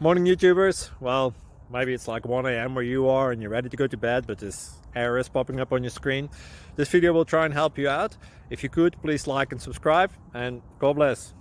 Morning YouTubers. Well, maybe it's like 1 a.m. where you are and you're ready to go to bed, but this error is popping up on your screen. This video will try and help you out. If you could, please like and subscribe, and God bless.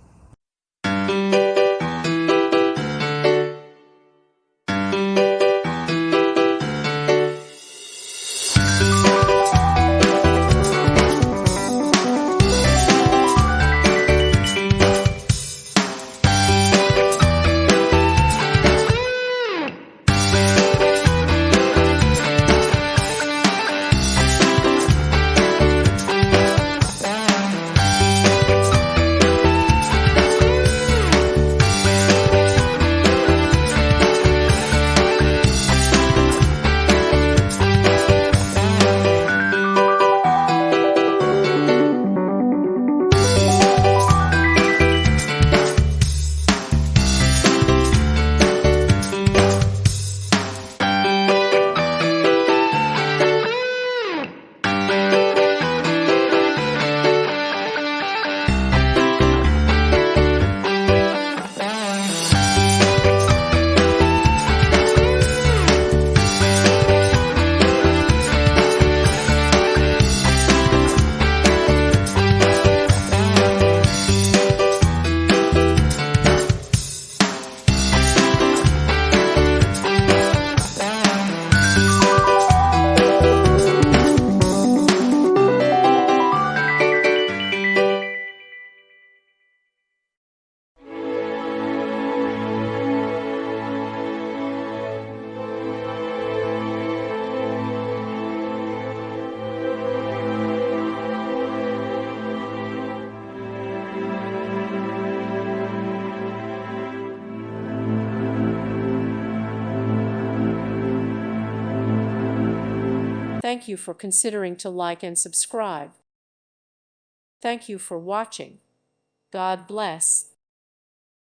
Thank you for considering to like and subscribe. Thank you for watching. God bless.